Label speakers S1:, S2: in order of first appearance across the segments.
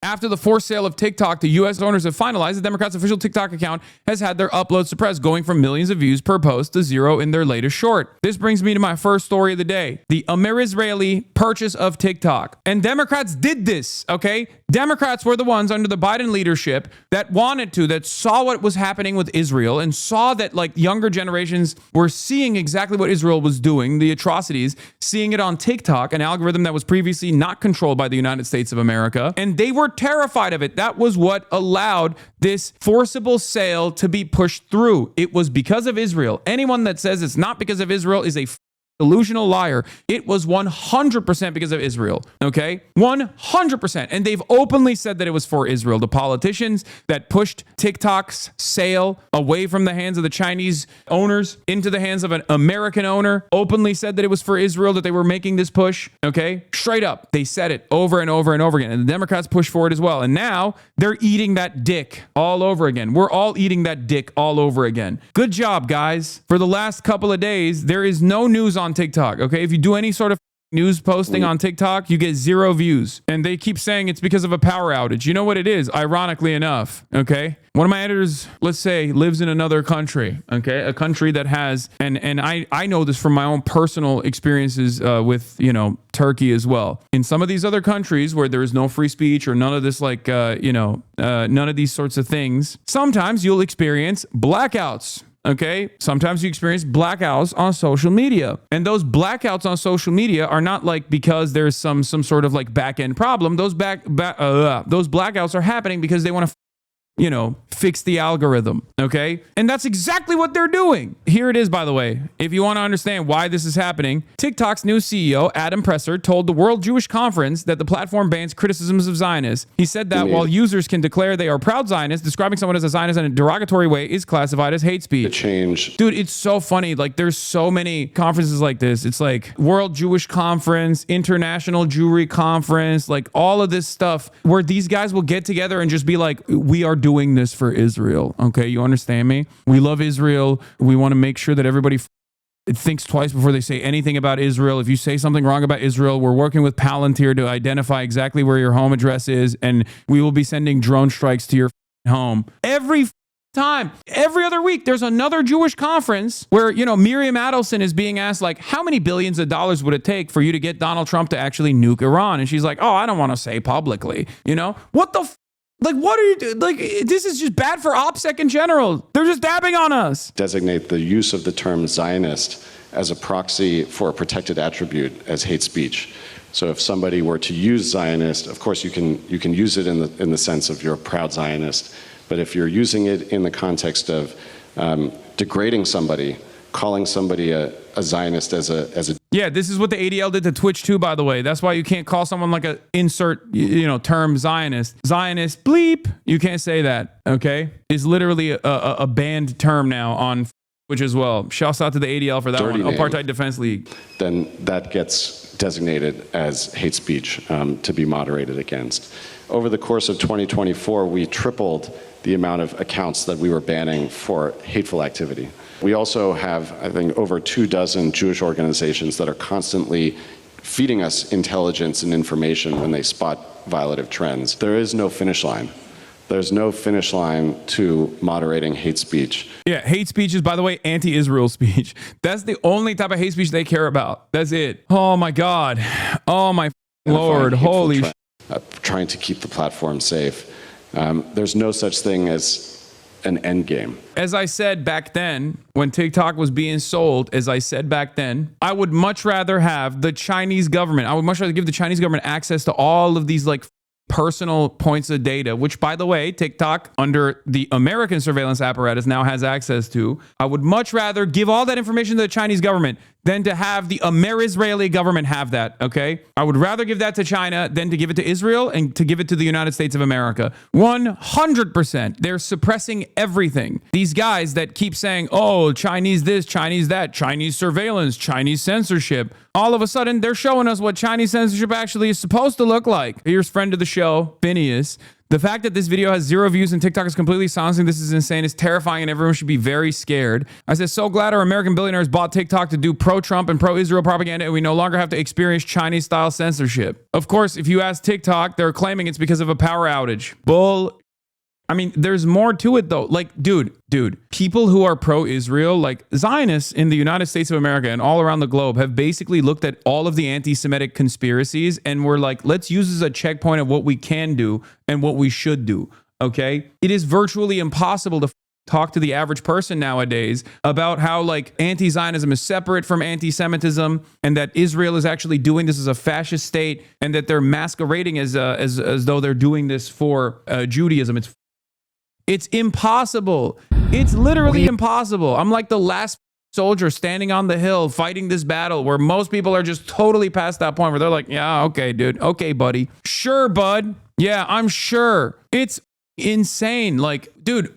S1: After the forced sale of TikTok to U.S. owners have finalized, the Democrats' official TikTok account has had their uploads suppressed, going from millions of views per post to 0 in their latest short. This brings me to my first story of the day, the Amer-Israeli purchase of TikTok. And Democrats did this, okay? Democrats were the ones under the Biden leadership that wanted to, that saw what was happening with Israel and saw that like younger generations were seeing exactly what Israel was doing, the atrocities, seeing it on TikTok, an algorithm that was previously not controlled by the United States of America. And they were terrified of it. That was what allowed this forcible sale to be pushed through. It was because of Israel. Anyone that says it's not because of Israel is a delusional liar. It was 100% because of Israel, okay? 100%. And they've openly said that it was for Israel. The politicians that pushed TikTok's sale away from the hands of the Chinese owners into the hands of an American owner openly said that it was for Israel that they were making this push, okay? Straight up. They said it over and over and over again. And the Democrats pushed for it as well. And now they're eating that dick all over again. We're all eating that dick all over again. Good job, guys. For the last couple of days, there is no news on TikTok, okay? If you do any sort of news posting on TikTok, you get 0 views. And they keep saying it's because of a power outage. You know what it is, ironically enough, okay? One of my editors, let's say, lives in another country, okay? A country that has, and I know this from my own personal experiences with, Turkey as well. In some of these other countries where there is no free speech or none of this, like, none of these sorts of things, sometimes you'll experience blackouts. Okay, sometimes you experience blackouts on social media, and those blackouts on social media are not like because there's some sort of like back end problem. Those blackouts are happening because they want to fix the algorithm, okay? And that's exactly what they're doing. Here it is, by the way. If you want to understand why this is happening, TikTok's new CEO, Adam Presser, told the World Jewish Conference that the platform bans criticisms of Zionists. He said that while users can declare they are proud Zionists, describing someone as a Zionist in a derogatory way is classified as hate speech. Dude, it's so funny. Like, there's so many conferences like this. It's like World Jewish Conference, International Jewry Conference, like all of this stuff where these guys will get together and just be like, we are doing this for Israel. Okay, you understand me? We love Israel. We want to make sure that everybody thinks twice before they say anything about Israel. If you say something wrong about Israel, we're working with Palantir to identify exactly where your home address is, and we will be sending drone strikes to your home. Every time, every other week, there's another Jewish conference where, Miriam Adelson is being asked, like, how many billions of dollars would it take for you to get Donald Trump to actually nuke Iran? And she's like, oh, I don't want to say publicly. What the like, what are you doing? Like, this is just bad for OPSEC in general. They're just dabbing on us.
S2: Designate the use of the term Zionist as a proxy for a protected attribute as hate speech. So if somebody were to use Zionist, of course you can use it in the sense of you're a proud Zionist. But if you're using it in the context of degrading somebody, calling somebody a Zionist as a
S1: yeah, this is what the ADL did to Twitch too, by the way. That's why you can't call someone like a insert, term Zionist. Zionist bleep. You can't say that, okay? It's literally a banned term now on Twitch as well. Shouts out to the ADL for that one. Apartheid Defense League.
S2: Then that gets designated as hate speech to be moderated against. Over the course of 2024, we tripled the amount of accounts that we were banning for hateful activity. We also have, I think, over 24 Jewish organizations that are constantly feeding us intelligence and information when they spot violative trends. There is no finish line. There's no finish line to moderating hate speech.
S1: Yeah, hate speech is, by the way, anti-Israel speech. That's the only type of hate speech they care about. That's it. Oh my God. Oh my Lord. Holy shit.
S2: Trying to keep the platform safe. There's no such thing as an end game.
S1: As I said back then, when TikTok was being sold, I would much rather have the Chinese government. I would much rather give the Chinese government access to all of these like personal points of data, which, by the way, TikTok under the American surveillance apparatus now has access to. I would much rather give all that information to the Chinese government than to have the Amer-Israeli government have that, okay? I would rather give that to China than to give it to Israel and to give it to the United States of America. 100%. They're suppressing everything. These guys that keep saying, oh, Chinese this, Chinese that, Chinese surveillance, Chinese censorship. All of a sudden, they're showing us what Chinese censorship actually is supposed to look like. Here's friend of the show, Phineas. The fact that this video has 0 views and TikTok is completely silencing this is insane. It's terrifying and everyone should be very scared. I said, so glad our American billionaires bought TikTok to do pro-Trump and pro-Israel propaganda and we no longer have to experience Chinese-style censorship. Of course, if you ask TikTok, they're claiming it's because of a power outage. Bull. I mean, there's more to it though. Like, dude, people who are pro-Israel, like Zionists in the United States of America and all around the globe have basically looked at all of the anti-Semitic conspiracies and were like, let's use this as a checkpoint of what we can do and what we should do. Okay. It is virtually impossible to talk to the average person nowadays about how like anti-Zionism is separate from anti-Semitism and that Israel is actually doing this as a fascist state and that they're masquerading as though they're doing this for Judaism. It's impossible. It's literally impossible. I'm like the last soldier standing on the hill fighting this battle where most people are just totally past that point where they're like, yeah, okay, dude. Okay, buddy. Sure, bud. Yeah, I'm sure. It's insane. Like, dude,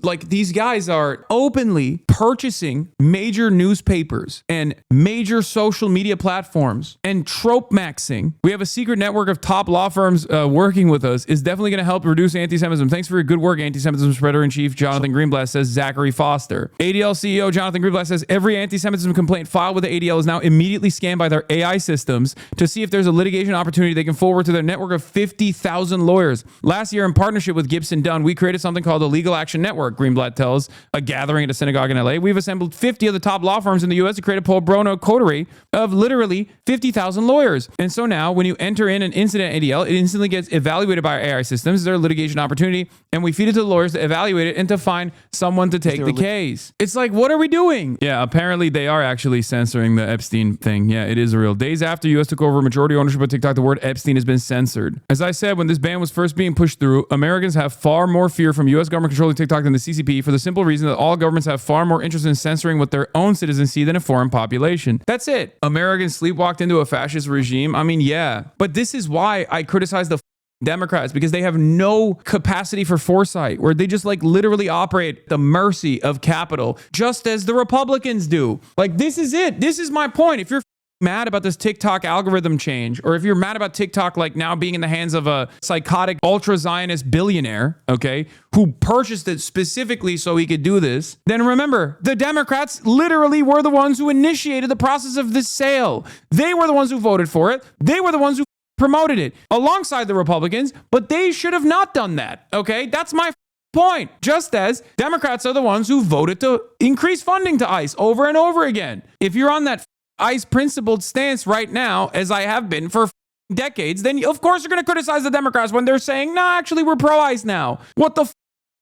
S1: like these guys are openly purchasing major newspapers and major social media platforms and trope maxing. We have a secret network of top law firms working with us. Is definitely going to help reduce anti-Semitism. Thanks for your good work, anti-Semitism spreader-in-chief Jonathan Greenblatt, says Zachary Foster. ADL CEO Jonathan Greenblatt says every anti-Semitism complaint filed with the ADL is now immediately scanned by their AI systems to see if there's a litigation opportunity they can forward to their network of 50,000 lawyers. Last year, in partnership with Gibson Dunn, we created something called the Legal Action Network, Greenblatt tells a gathering at a synagogue in LA. We've assembled 50 of the top law firms in the US to create a pro bono coterie of literally 50,000 lawyers. And so now when you enter in an incident ADL, it instantly gets evaluated by our AI systems. There's a litigation opportunity, and we feed it to the lawyers to evaluate it and to find someone to take the case. It's like, what are we doing? Yeah, apparently they are actually censoring the Epstein thing. Yeah, it is real. Days after US took over majority ownership of TikTok, the word Epstein has been censored. As I said, when this ban was first being pushed through, Americans have far more fear from US government controlling TikTok than the CCP for the simple reason that all governments have far more interest in censoring what their own citizens see than a foreign population. That's it. Americans sleepwalked into a fascist regime. I mean, yeah. But this is why I criticize the Democrats, because they have no capacity for foresight, where they just like literally operate at the mercy of capital, just as the Republicans do. Like, this is it. This is my point. If you're mad about this TikTok algorithm change, or if you're mad about TikTok like now being in the hands of a psychotic ultra-Zionist billionaire, okay, who purchased it specifically so he could do this, then remember, the Democrats literally were the ones who initiated the process of this sale. They were the ones who voted for it. They were the ones who promoted it alongside the Republicans, but they should have not done that, okay? That's my point. Just as Democrats are the ones who voted to increase funding to ICE over and over again. If you're on that ICE principled stance right now, as I have been for decades, then of course you're going to criticize the Democrats when they're saying, no, actually we're pro-ICE now. What the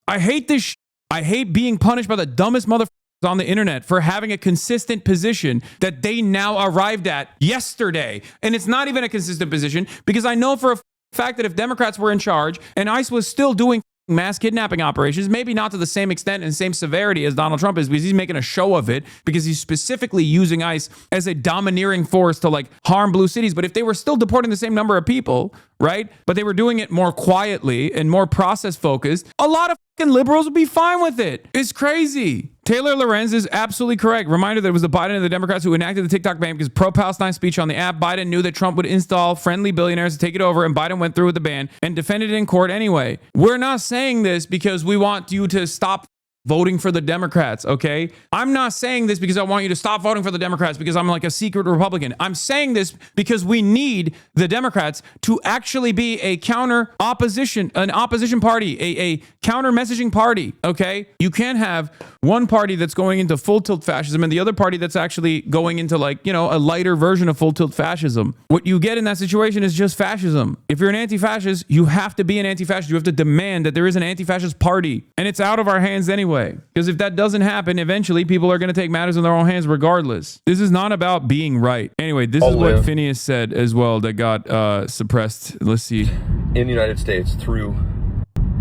S1: I hate this I hate being punished by the dumbest motherfuckers on the internet for having a consistent position that they now arrived at yesterday. And it's not even a consistent position, because I know for a fact that if Democrats were in charge and ICE was still doing mass kidnapping operations, maybe not to the same extent and same severity as Donald Trump is, because he's making a show of it, because he's specifically using ICE as a domineering force to like harm blue cities. But if they were still deporting the same number of people, right, but they were doing it more quietly and more process focused, a lot of fucking liberals would be fine with it. It's crazy. Taylor Lorenz is absolutely correct. Reminder that it was the Biden and the Democrats who enacted the TikTok ban because pro-Palestine speech on the app. Biden knew that Trump would install friendly billionaires to take it over, and Biden went through with the ban and defended it in court anyway. We're not saying this because we want you to stop voting for the Democrats, okay? I'm not saying this because I want you to stop voting for the Democrats because I'm like a secret Republican. I'm saying this because we need the Democrats to actually be a an opposition party, a counter messaging party, okay? You can't have one party that's going into full tilt fascism and the other party that's actually going into like, you know, a lighter version of full tilt fascism. What you get in that situation is just fascism. If you're an anti-fascist, you have to be an anti-fascist. You have to demand that there is an anti-fascist party, and it's out of our hands anyway. Because if that doesn't happen, eventually people are going to take matters in their own hands regardless. This is not about being right. Anyway, this is what Phineas said as well that got suppressed. Let's see.
S3: In the United States, through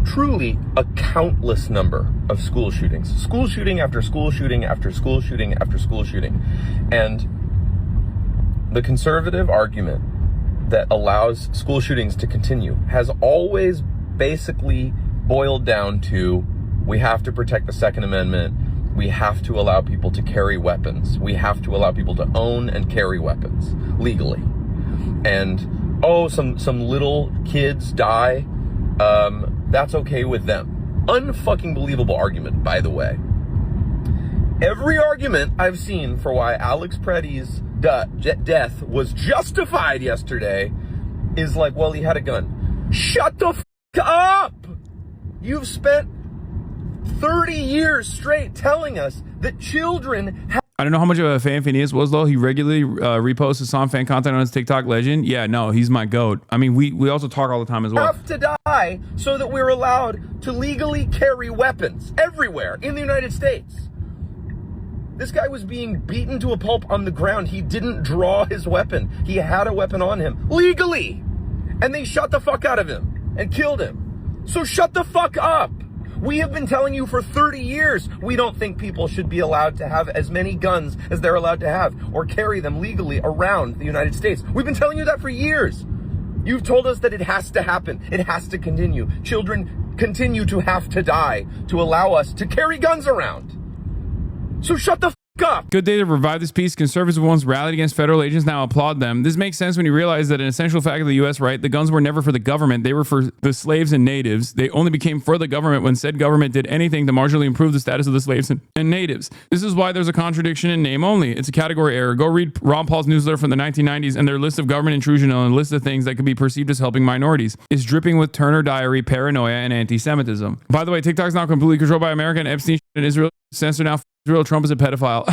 S3: truly a countless number of school shootings. School shooting after school shooting after school shooting after school shooting. And the conservative argument that allows school shootings to continue has always basically boiled down to, we have to protect the Second Amendment. We have to allow people to carry weapons. We have to allow people to own and carry weapons legally. And, some little kids die That's okay with them. Unfucking believable argument, by the way. Every argument I've seen for why Alex Preddy's death was justified yesterday is like, well, he had a gun. Shut the f*** up! You've spent 30 years straight telling us that children have...
S1: I don't know how much of a fan Phineas was, though. He regularly reposts Hassan fan content on his TikTok legend. Yeah, no, he's my goat. I mean, we also talk all the time as well.
S3: Have to die so that we're allowed to legally carry weapons everywhere in the United States. This guy was being beaten to a pulp on the ground. He didn't draw his weapon. He had a weapon on him legally. And they shot the fuck out of him and killed him. So shut the fuck up. We have been telling you for 30 years we don't think people should be allowed to have as many guns as they're allowed to have or carry them legally around the United States. We've been telling you that for years. You've told us that it has to happen. It has to continue. Children continue to have to die to allow us to carry guns around. So shut the f*** up.
S1: Good day to revive this peace. Conservatives once rallied against federal agents, now applaud them. This makes sense when you realize that an essential fact of the U.S. right, the guns were never for the government. They were for the slaves and natives. They only became for the government when said government did anything to marginally improve the status of the slaves and natives. This is why there's a contradiction in name only. It's a category error. Go read Ron Paul's newsletter from the 1990s and their list of government intrusion on a list of things that could be perceived as helping minorities. It's dripping with Turner diary, paranoia, and anti-Semitism. By the way, TikTok's now completely controlled by America, and Epstein and Israel censored now. Israel, Trump is a pedophile.